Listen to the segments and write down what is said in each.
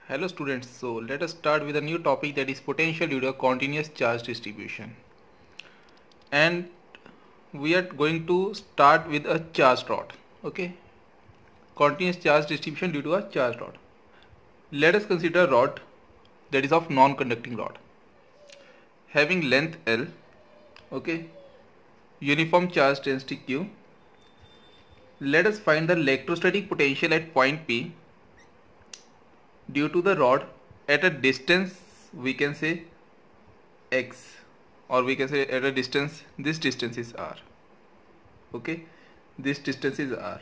Hello students, so let us start with a new topic, that is potential due to a continuous charge distribution. And we are going to start with a charged rod. Okay, continuous charge distribution due to a charged rod. Let us consider a rod that is of non-conducting rod having length L, okay, uniform charge density Q. Let us find the electrostatic potential at point P due to the rod at a distance, we can say x, or we can say at a distance, this distance is r. Okay, this distance is r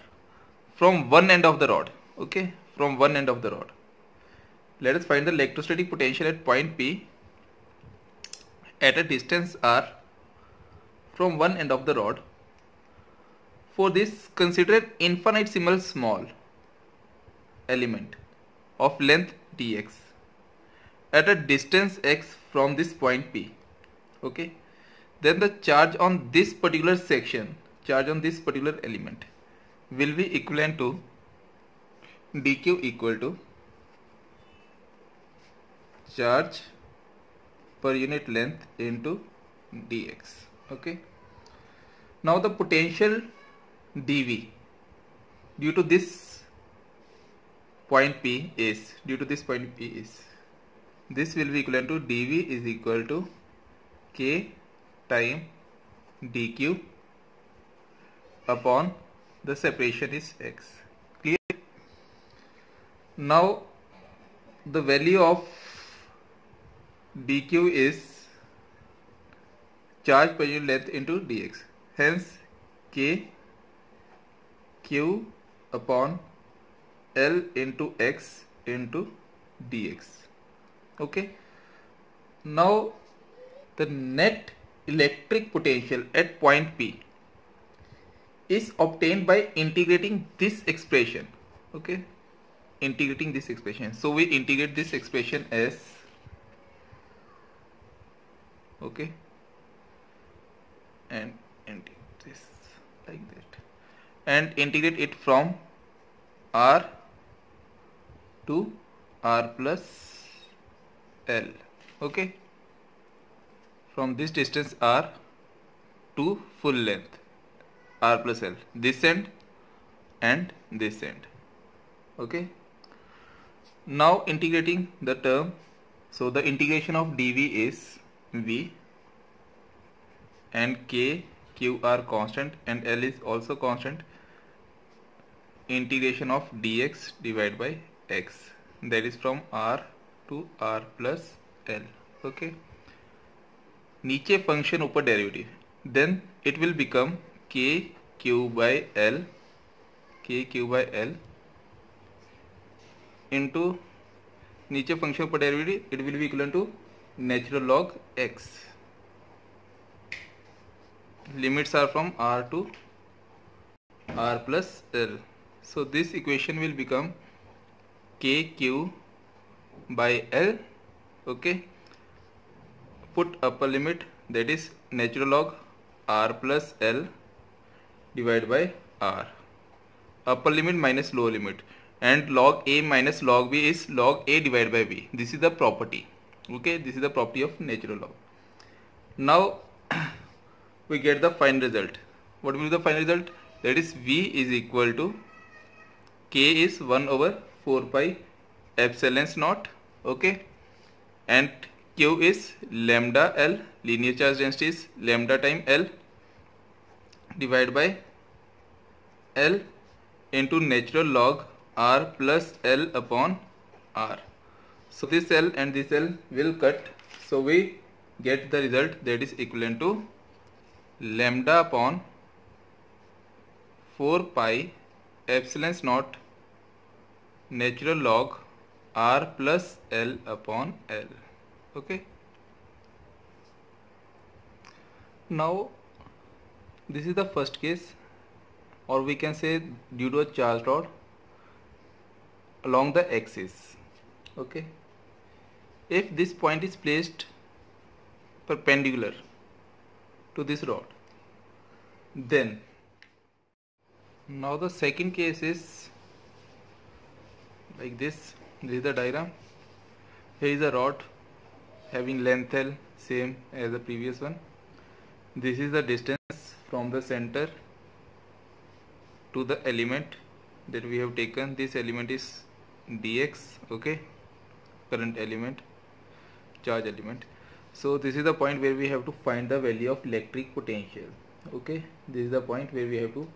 from one end of the rod. Okay, from one end of the rod. Let us find the electrostatic potential at point P at a distance r from one end of the rod. For this, consider an infinitesimal small element of length dx at a distance x from this point P. Okay, then the charge on this particular section, charge on this particular element will be equivalent to dq equal to charge per unit length into dx. Okay, now the potential dV due to this point P is, this will be equivalent to dV is equal to k time dq upon the separation is x. Clear? Now the value of dq is charge per unit length into dx, hence k q upon L into x into dx. Okay, now the net electric potential at point P is obtained by integrating this expression. Okay, integrating this expression. So we integrate this expression as, okay, and integrate this like that, and integrate it from r to r plus L. Okay, from this distance r to full length r plus L, this end and this end. Okay, now integrating the term, so the integration of dV is V, and k q are constant and L is also constant. Integration of dx divided by x, that is from r to r plus L. Okay, नीचे function ऊपर derivative, then it will become k q by L into नीचे function ऊपर derivative, it will be equivalent to natural log x. Limits are from r to r plus L. So this equation will become kq by L. Okay, put upper limit, that is natural log r plus L divided by r, upper limit minus lower limit, and log a minus log b is log a divided by b. This is the property. Okay, this is the property of natural log. Now we get the final result. What will be the final result? That is V is equal to k is 1 over 4 pi epsilon naught. Okay, and q is lambda L, linear charge density is lambda time L divided by L into natural log r plus L upon r. So this L and this L will cut, so we get the result, that is equivalent to lambda upon 4 pi epsilon naught natural log r plus L upon L. Okay, now this is the first case, or we can say due to a charged rod along the axis. Okay, if this point is placed perpendicular to this rod, then now the second case is like this. This is the diagram. Here is a rod having length L same as the previous one. This is the distance from the center to the element that we have taken. This element is dx, okay, current element, charge element. So this is the point where we have to find the value of electric potential. Okay, this is the point where we have to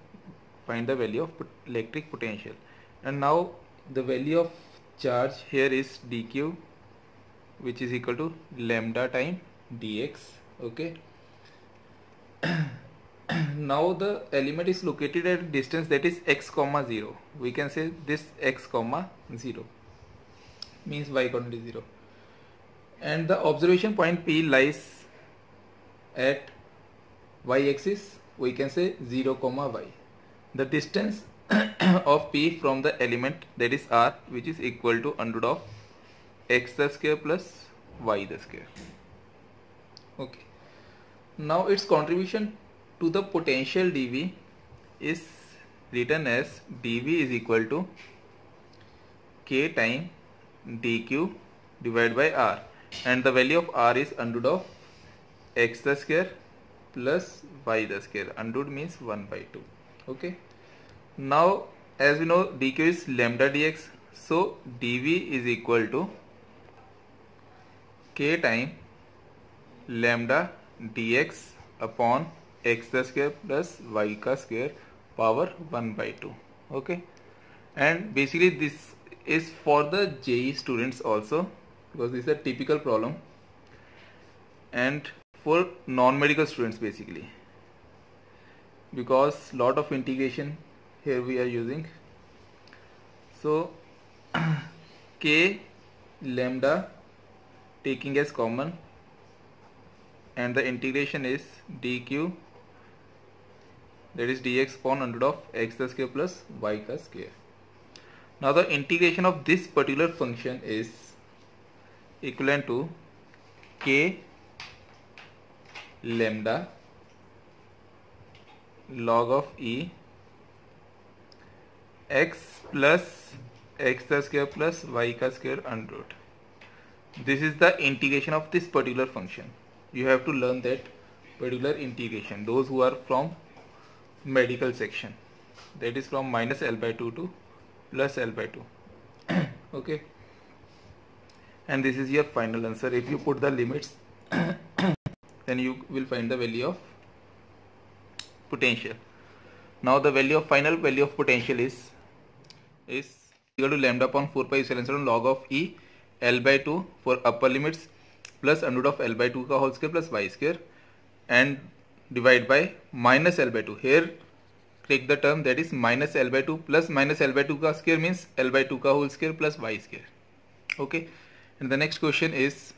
find the value of electric potential. And now the value of charge here is dq, which is equal to lambda time dx. Okay. Now the element is located at a distance that is x comma 0. We can say this x comma 0 means y coordinate is 0, and the observation point P lies at y axis. We can say 0 comma y. The distance of P from the element, that is r, which is equal to under root of x the square plus y the square. Okay. Now its contribution to the potential dV is written as dV is equal to k time dq divided by r, and the value of r is under root of x the square plus y the square. Under root means 1 by 2. Okay. Now as we know, dq is lambda dx, so dV is equal to k time lambda dx upon x the square plus y ka square power 1 by 2. Okay, and basically this is for the JEE students also, because this is a typical problem, and for non-medical students basically, because lot of integration here we are using. So k lambda taking as common, and the integration is dq, that is dx upon under root of x the square plus y ka square. Now the integration of this particular function is equivalent to k lambda log of e x plus x the square plus y ka square under root. This is the integration of this particular function. You have to learn that particular integration, those who are from medical section, that is from minus L by 2 to plus L by 2. Okay, and this is your final answer. If you put the limits then you will find the value of potential. Now the final value of potential is equal to lambda upon 4 pi epsilon log of e L by 2 for upper limits plus under root of L by 2 ka whole square plus y square, and divide by minus L by 2. Here take the term that is minus L by 2 plus minus L by 2 ka square means L by 2 ka whole square plus y square. Okay, and the next question is,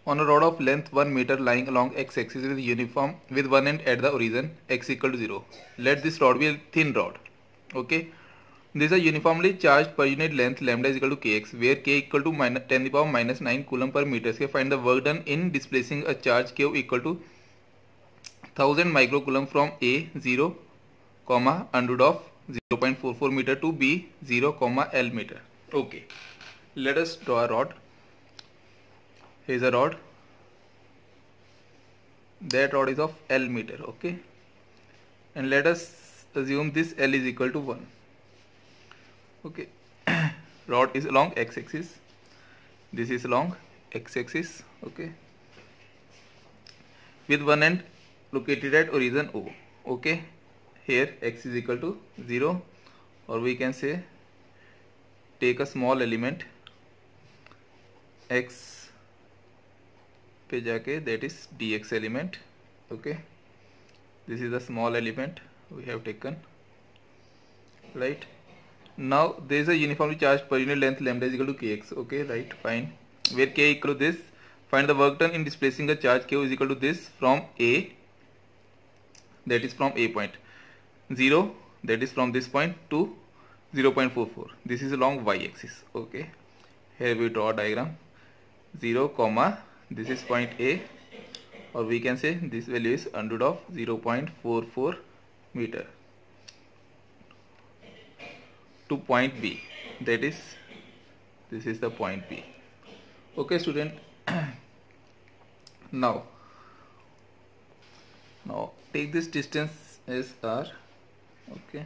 on a rod of length 1 meter lying along x axis with uniform with one end at the origin x equal to 0, let this rod be a thin rod. Okay, this is a uniformly charged per unit length lambda is equal to kx, where k equal to 10 to the power minus 9 coulomb per meter square. Find the work done in displacing a charge q equal to 1000 microcoulomb from a 0 comma under root of 0.44 meter to b 0 comma l meter. Okay, let us draw a rod. Here is a rod. That rod is of L meter. Okay, and let us assume this L is equal to 1. Okay, rod is along x axis, this is along x axis. Okay, with one end located at origin O. Okay, here x is equal to 0, or we can say take a small element x पे जाके, that is dx element. Okay, this is the small element we have taken, right? Now there is a uniformly charged per unit length lambda is equal to kx. Okay, right, fine, where k equal to this. Find the work done in displacing a charge q is equal to this from a, that is from a point 0, that is from this point to 0.44. This is along y axis. Okay, here we draw a diagram. 0 comma, this is point A, or we can say this value is under root of 0.44 meter to point B, that is this is the point B. Okay student, now take this distance as r. Okay,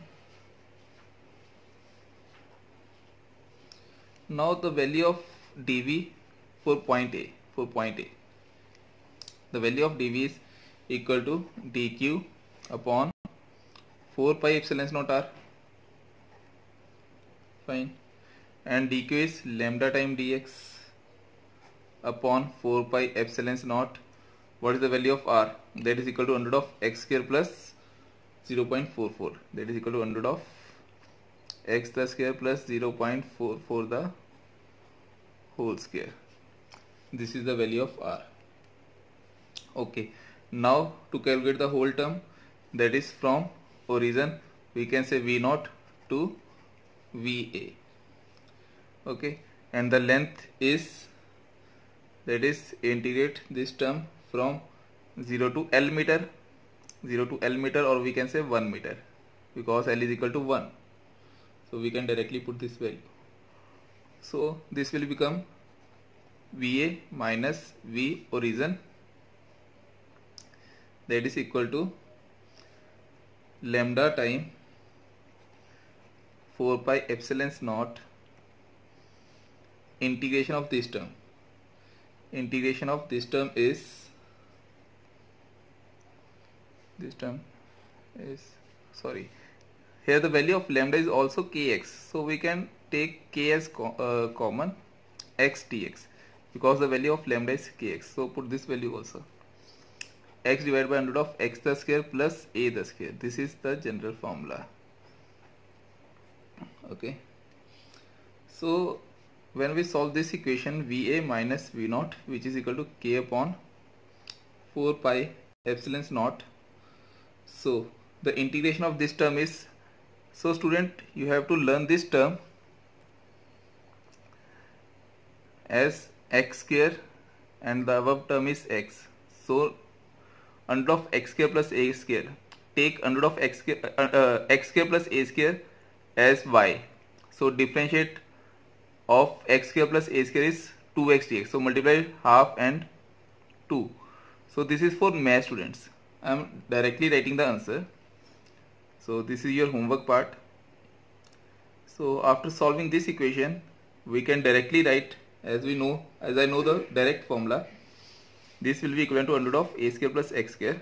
now the value of dv for point A, the value of dv is equal to dq upon 4 pi epsilon naught r. Fine. And dq is lambda time dx upon 4 pi epsilon naught. What is the value of r? That is equal to under of x square plus 0.44. That is equal to under of x the square plus 0.44 the whole square. This is the value of r. Okay, now to calculate the whole term, that is from origin we can say v0 to va. Okay, and the length is, that is integrate this term from 0 to L meter, or we can say 1 meter, because L is equal to 1. So we can directly put this value. So this will become VA minus V origin, that is equal to lambda time 4 pi epsilon naught integration of this term. Integration of this term is, here the value of lambda is also kx, so we can take k as common, x dx, because the value of lambda is kx. So put this value also, x divided by under of x the square plus a the square. This is the general formula. Okay, so when we solve this equation, va minus v0, which is equal to k upon 4 pi epsilon naught. So the integration of this term is, so student, you have to learn this term as x square and the above term is x. So under of x square plus a square, take under of x square plus a square as y. So differentiate of x square plus a square is 2x dx. So multiply half and 2. So this is for math students. I am directly writing the answer. So this is your homework part. So after solving this equation, we can directly write, as I know the direct formula. This will be equivalent to under of a square plus x square.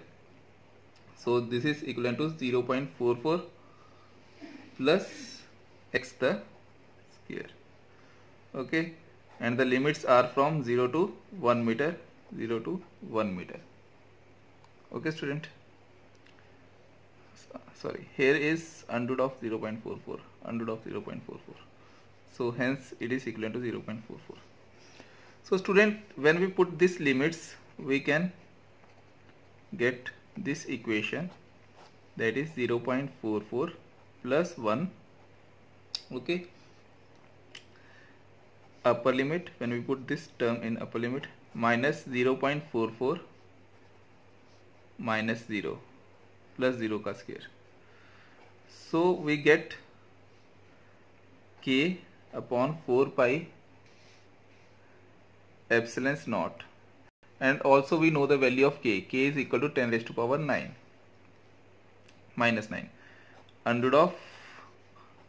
So this is equivalent to 0.44 plus x the square. Okay, and the limits are from 0 to 1 meter, 0 to 1 meter. Okay student, sorry, here is under of 0.44, under of 0.44. So hence it is equivalent to 0.44. So student, when we put these limits, we can get this equation, that is 0.44 plus 1. Okay, upper limit, when we put this term in upper limit, minus 0.44 minus 0 plus 0 ka square. So we get k upon 4 pi epsilon naught, and also we know the value of k. K is equal to 10 raised to power 9 minus 9 under of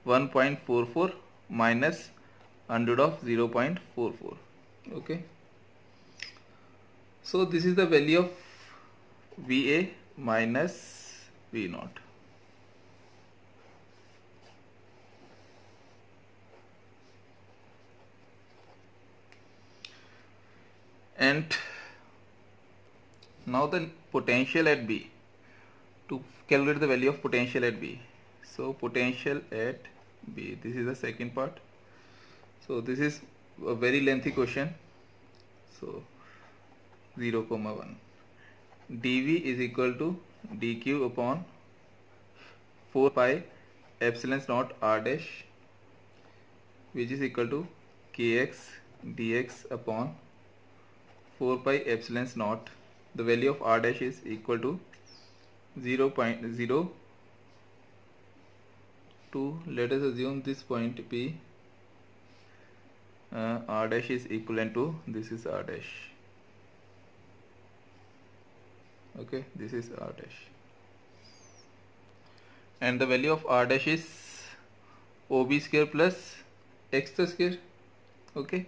1.44 minus under of 0.44. Okay, so this is the value of VA minus V0. And now the potential at B, to calculate the value of potential at B. So potential at B, this is the second part. So this is a very lengthy question. So 0,1 dV is equal to dq upon 4 pi epsilon naught r dash, which is equal to kx dx upon 4 pi epsilon naught. The value of r dash is equal to 0.02. Let us assume this point be r dash is equivalent to, this is r dash. Okay, this is r dash, and the value of r dash is ob square plus x square. Okay,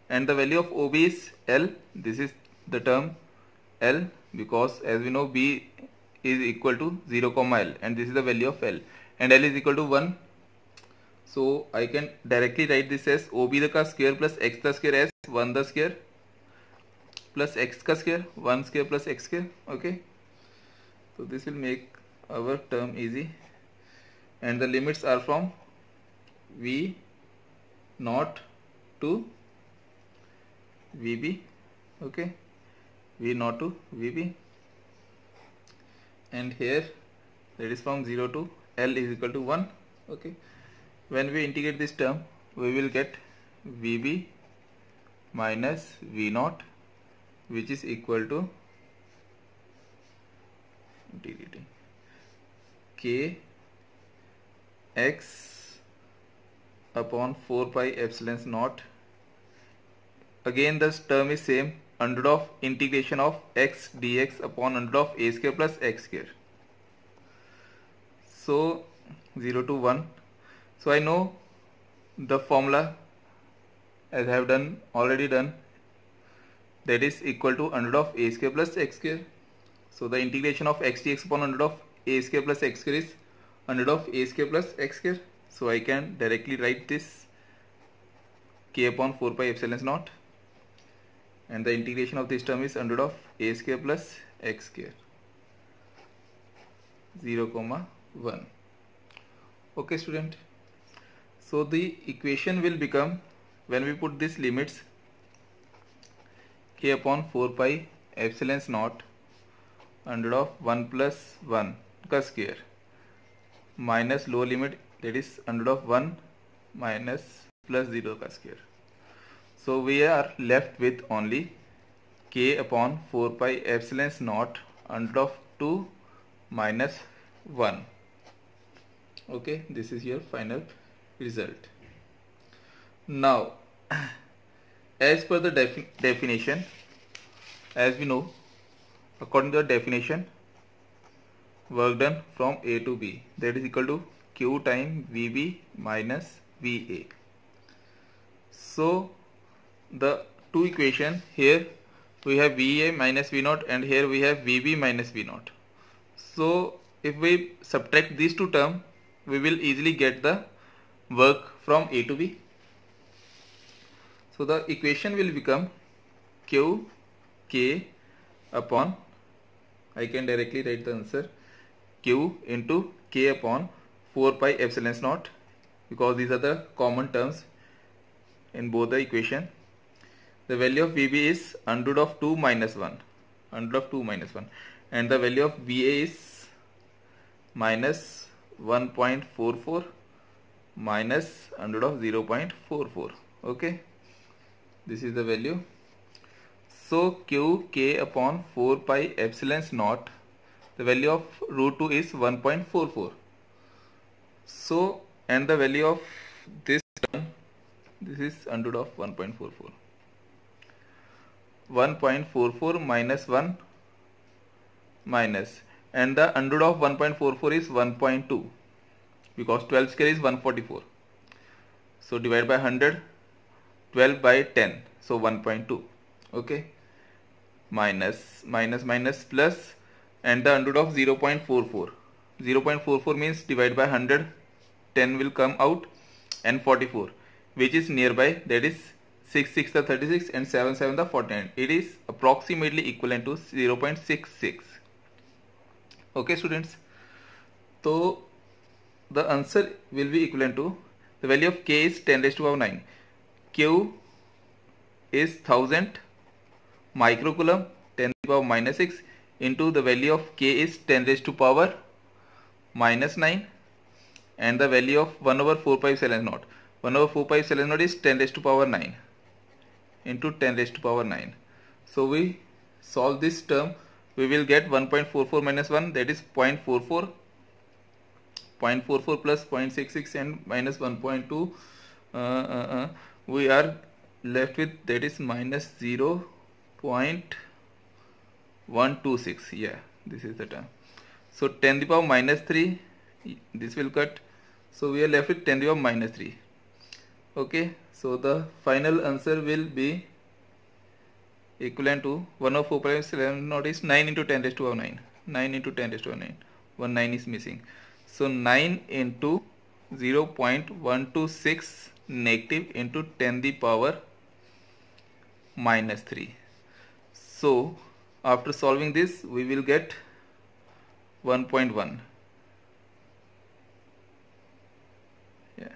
and the value of ob is L. This is the term L, because as we know b is equal to 0 comma L, and this is the value of L, and L is equal to 1. So I can directly write this as ob का square plus x the square as 1 the square plus x का square 1 square plus x square. Okay, so this will make our term easy, and the limits are from v naught to vb. Okay, v naught to vb, and here that is from 0 to L is equal to 1. Okay, when we integrate this term, we will get vb minus v naught, which is equal to integrating k x upon 4 pi epsilon naught. Again this term is same, under of integration of x dx upon under of a square plus x square. So 0 to 1. So I know the formula, as I have already done, that is equal to under of a square plus x square. So the integration of x dx upon under of a square plus x square is under of a square plus x square. So I can directly write this k upon 4 pi epsilon naught, and the integration of this term is under of a square plus x square 0 comma 1. Okay student, so the equation will become, when we put these limits, k upon 4 pi epsilon naught under of 1 plus 1 का square minus lower limit, that is under of 1 minus plus 0 का square. So we are left with only k upon 4 pi epsilon naught under of 2 minus 1. Okay, this is your final result. Now as per the definition, as we know, according to the definition, work done from A to B, that is equal to Q time VB minus VA. So the two equation, here we have VA minus V naught, and here we have VB minus V naught. So if we subtract these two terms, we will easily get the work from A to B. So the equation will become Q K upon, I can directly write the answer, Q into K upon 4 pi epsilon naught, because these are the common terms in both the equation. The value of VB is under root of 2 minus 1, under root of 2 minus 1, and the value of VA is minus 1.44 minus under root of 0.44. Okay, this is the value. So Q K upon 4 pi epsilon naught, the value of root 2 is 1.44. So, and the value of this term, this is under root of 1.44. 1.44 minus 1 minus, and the under root of 1.44 is 1.2, because 12 square is 144. So divide by 100, 12 by 10, so 1.2. Okay, minus plus, and the under root of 0.44. 0.44 means divide by 100, 10 will come out, and 44, which is nearby, that is 6 6 the 36 and 7 7 the 49. It is approximately equivalent to 0.66. Okay students, so the answer will be equivalent to, the value of K is 10 raised to power 9, Q is 1000 microcoulomb 10 to the power minus 6 into the value of K is 10 raised to power minus 9, and the value of 1 over 4 pi epsilon naught. 1 over 4 pi epsilon naught is 10 raised to power 9 into 10 raised to power 9. So we solve this term, we will get 1.44 minus 1, that is 0.44, 0.44 plus 0.66 and minus 1.2. We are left with, that is minus 0.126. yeah, this is the term. So 10 to the power minus 3, this will cut, so we are left with 10 to the power minus 3. Okay, so the final answer will be equivalent to 104.7 is 9 into 10 raised to power 9. 9 into 10 raised to power 9. 1 9 is missing. So 9 into 0.126 negative into 10 to the power minus 3. So after solving this, we will get 1.1. yeah,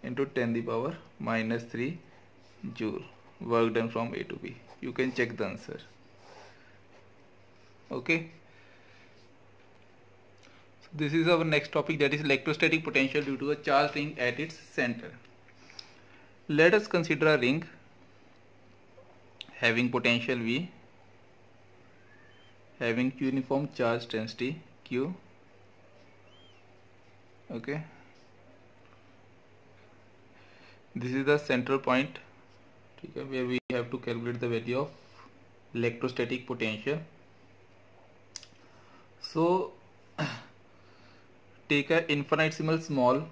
into 10 to the power minus 3 joule. Work done from A to B. You can check the answer. Okay. So this is our next topic, that is electrostatic potential due to a charged ring at its center. Let us consider a ring having potential V, having uniform charge density Q. Okay. This is the central point where we have to calculate the value of electrostatic potential. So take an infinitesimal small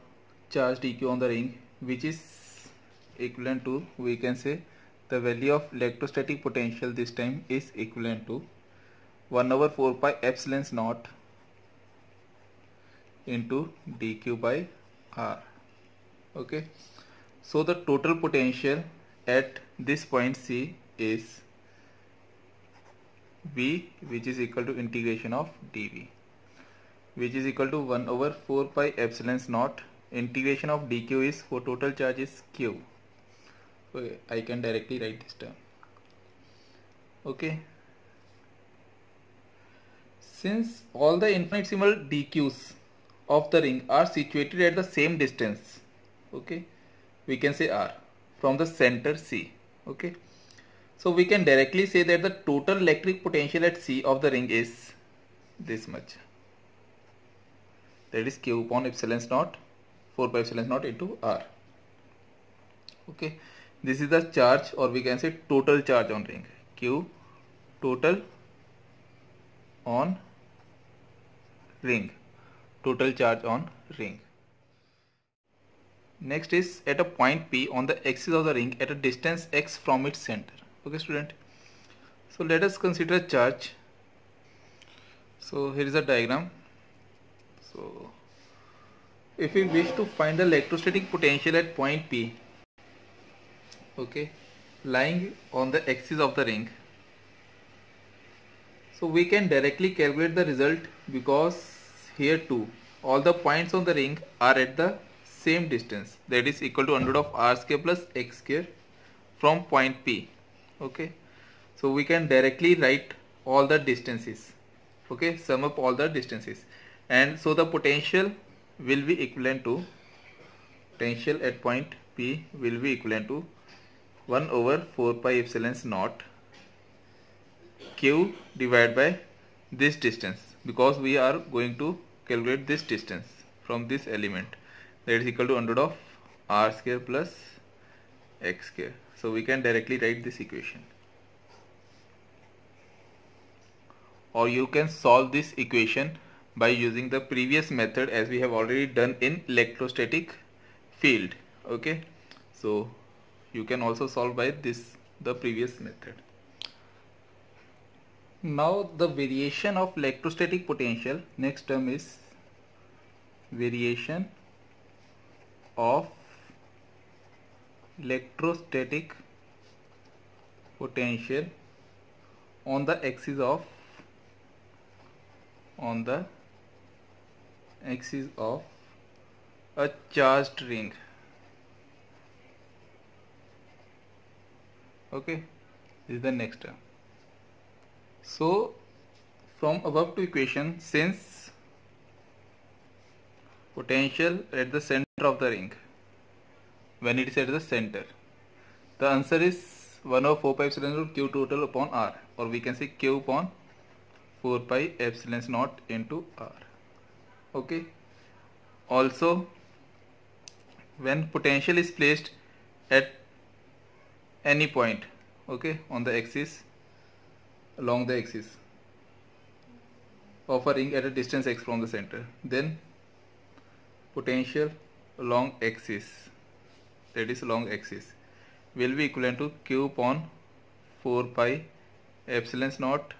charge dq on the ring, which is equivalent to, we can say, the value of electrostatic potential this time is equivalent to 1 over 4 pi epsilon naught into dq by r. Okay, so the total potential at this point C is V, which is equal to integration of dV, which is equal to 1 over 4 pi epsilon naught. Integration of dq is, for total charge is q. So I can directly write this term. Okay. Since all the infinitesimal dq's of the ring are situated at the same distance, okay, we can say r, from the center C. Okay, so we can directly say that the total electric potential at C of the ring is this much, that is q upon epsilon naught, 4 pi epsilon naught into r. Okay, this is the charge, or we can say total charge on ring, q total on ring, total charge on ring. Next is at a point P on the axis of the ring at a distance x from its center. Okay student, so let us consider charge. So here is a diagram. So if we wish to find the electrostatic potential at point P, okay, lying on the axis of the ring, so we can directly calculate the result, because here too all the points on the ring are at the same distance, that is equal to under root of r square plus x square from point P. Okay, so we can directly write all the distances. Okay, sum up all the distances, and so the potential will be equivalent to, potential at point P will be equivalent to 1 over 4 pi epsilon naught q divided by this distance, because we are going to calculate this distance from this element, that is equal to under root of r square plus x square. So we can directly write this equation, or you can solve this equation by using the previous method, as we have already done in electrostatic field. Okay, so you can also solve by the previous method. Now the variation of electrostatic potential, next term is variation of electrostatic potential on the axis of a charged ring. Okay, this is the next term. So from above two equation, since potential at the center of the ring, when it is at the center, the answer is 1 over 4 pi epsilon naught q total upon r, or we can say q upon 4 pi epsilon naught into r. Okay, also when potential is placed at any point, okay, on the axis, along the axis of a ring at a distance x from the center, then potential along axis, that is along axis, will be equivalent to q upon 4 pi epsilon naught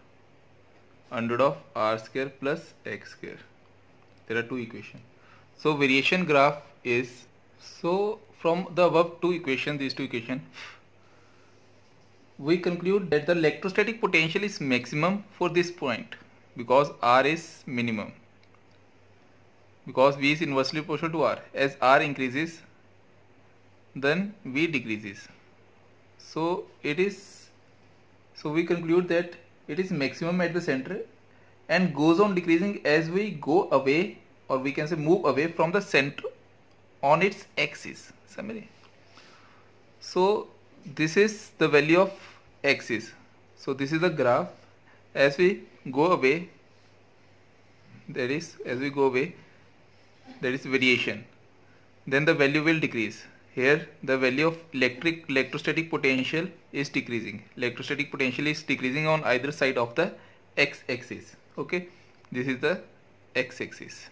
under of r square plus x square. There are two equations. So variation graph is, so from the above two equations, these two equations, we conclude that the electrostatic potential is maximum for this point because R is minimum, because V is inversely proportional to R. As R increases, then V decreases. So we conclude that it is maximum at the center and goes on decreasing as we go away, or we can say move away from the center on its axis. So this is the value of axis. So this is the graph. As we go away, there is variation. Then the value will decrease. Here the value of electrostatic potential is decreasing. Electrostatic potential is decreasing on either side of the x-axis. Okay, this is the x-axis,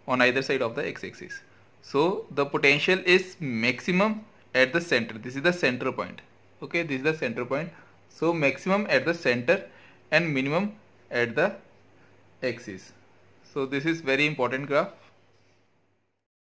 on either side of the x-axis. So the potential is maximum at the center. This is the center point. Okay, this is the center point. So maximum at the center and minimum at the axis. So this is very important graph.